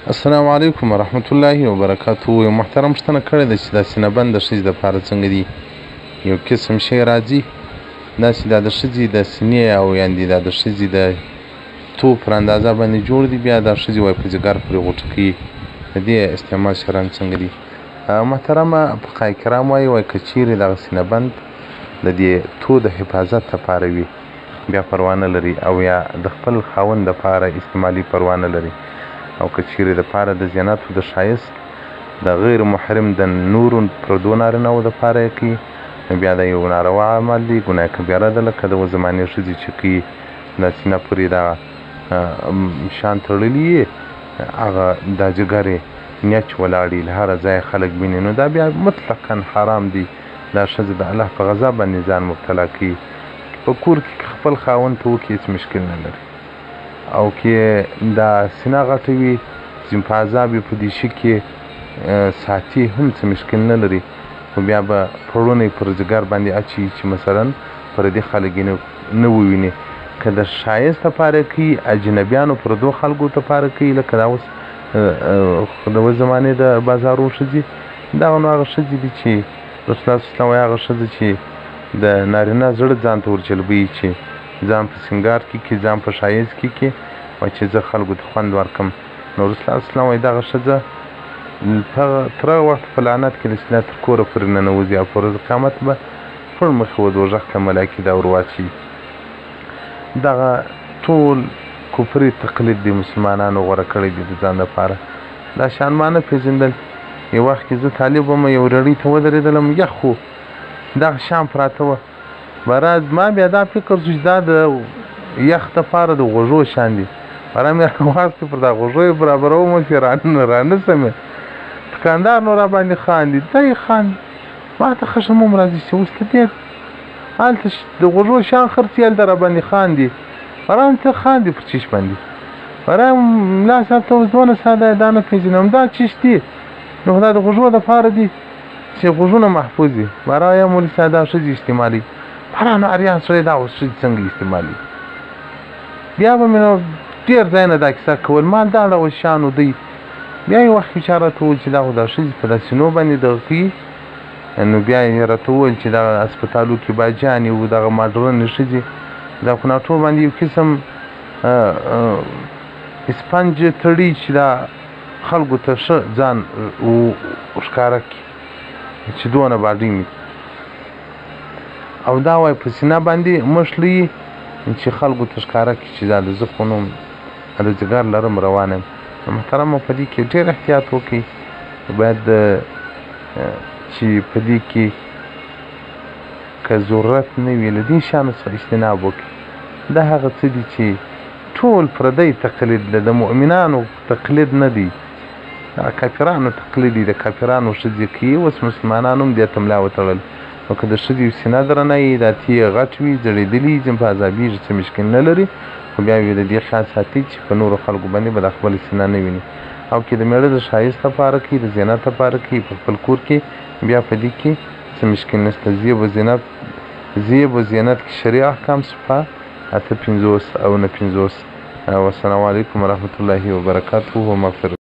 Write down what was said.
السلام علیکم ورحمت الله وبرکاته. یو محترم پوښتنه کړې ده چې دا سینه بند د ښځې دپاره څنګه دي. یو قسم شی راځي داسې دا د ښځې د سینې او یعنې دا د ښځې د توپ پر اندازه باندې جوړ دي، بیا دا ښځې وایي په ځګر پورې غوټه کوي. د دې استعمال شرعاً څنګه دي؟ محترمه فقهای کرام وایي که چیرې دغه سینه بند د دې تو د حفاظت دپاره وي بیا پروا نه لري، او یا د خپل خاوند دپاره استعمالي پروا نه لري، او که چیرې دپاره د زینت او د ښایست د غیر محرم د نورو پردو نارینهو دپاره یې کوي، نو بیا دا یو ناروا عمل دی، ګناه کبیره ده. لکه د اوس زمانې ښځې چې کوي دا سینه پورې دا شیان تړلي یې، هغه دا جګر یې نیچ ولاړ له هره ځایه خلک ویني، نو دا بیا مطلقاً حرام دی. دا ښځه د الله په غضب باندې ځان مبتلا کوي. په کور کې خپل خاوند ته وکړي هېڅ مشکل نه لري، او که دا سینه غټه وي ځین په عذاب یې په دې شي کې ساتي هم څه مشکل نه لري، خو بیا به پړونه یې پر ځګر باندې اچوي چې مثلاً پردي خلک یې نه وویني. که د ښایست دپاره کوي، اجنبیانو پردو خلکو دپاره کوي، لکه دا اوس د اوس زمانې د بازارو ښځې، دغه نو هغه ښځې دي چې رسول الله صلی الله علیه وسلم وایي هغه ښځه چې د نارینه زړه ځان ته ورجلبوي، چې ځان په سینګار کې ځان په ښایست کې وایي چې زه خلکو ته خوند ورکړم، نو رسول الله صلی الله علیه وسلم وایي دغه ښځه تر هغه وخت په لعنت کې د سینه تر کوره پورې ننوځي، او په ورځ قیامت به پړ مخې و دوژخ ته ملایکې دا ور واچوي. دغه ټول کفري تقلید دی مسلمانانو غوره کړی دی د ځان دپاره. دا شیان ما نه پېژندل. یو وخت کې زه طالب وم، یو رړۍ ته ودرېدلم، یخ خو دغه شیان پراته وه. براز ما بیا دا فکر شو چې دا د یخ دپاره د غوږو شیان دي. باره مې راواخېستې پر دا غوږو یې برابروم چې رانیسم یې. دوکاندار نو راباندې خاندي، دی خاندي، ما ته ښه شم هم راځي چې اوس ته دې هلته د غوږو شیان خرڅي، هلته راباندې خاندي. باره ته خاندي پر چیش باندې. باره ملا صاحب ته اوس دونه ساده دا نه پېژنم دا چیش دي، نو دا د غوږو دپاره دي چې غوږونه محفوظ وي. باره یا مولي صاحب دا ښځې استعمالوي. باره نو اریان سړی دا اوس ښځې څنګه استعمالوي؟ بیا به مې نو ډېر ځای نه دا کیسه کول، ما دا ډول شیانو دی. بیا یو وخت چا راته وویل چې دا خو دا ښځې په دا سینو باندې دغه کوي، نو بیا یې راته وویل چې دغه هسپتالو کې باجانې وو، دغه ماډرنې ښځې دا کوناټو باندې یو قسم اسپنج تړي چې دا خلکو ته ښه ځان ښکاره کړي چې دونه باډۍ مې، او دا وایي په سینه باندې مښلوي چې خلکو ته ښکاره کړي چې دا د زه خو نو د ځګر لرم روان یم. محترمه په دې کې ډېر احتیاط وکړئ، باید چې په دې کې که ضرورت نه وي له دې شیانو څخه اجتناب وکړي. دا هغه څه دي چې ټول پردی تقلید دی، د مؤمنانو تقلید نه دی، د کافرانو تقلید دی، د کافرانو ښځې کوي. اوس مسلمانانو هم دې ته ملا وتړل، نو که د ښځې سینه درنه وي، دا تیغ غټ وي، ځړېدلي ځین په عذابېږي، څه مشکل نه لري، خو بیا د دې خیال ساتي چې په نورو خلکو باندې به د خپله سینه نه ویني. او که د مېړه د ښایست دپاره کوي، د زینت دپاره کوي په خپل کور کې، بیا په دې کې څه مشکل نشته. زیب و زینت کې شرعي احکام صفحه 850 او 950. والسلام علیکم ورحمت الله وبرکاته. ومغفرت.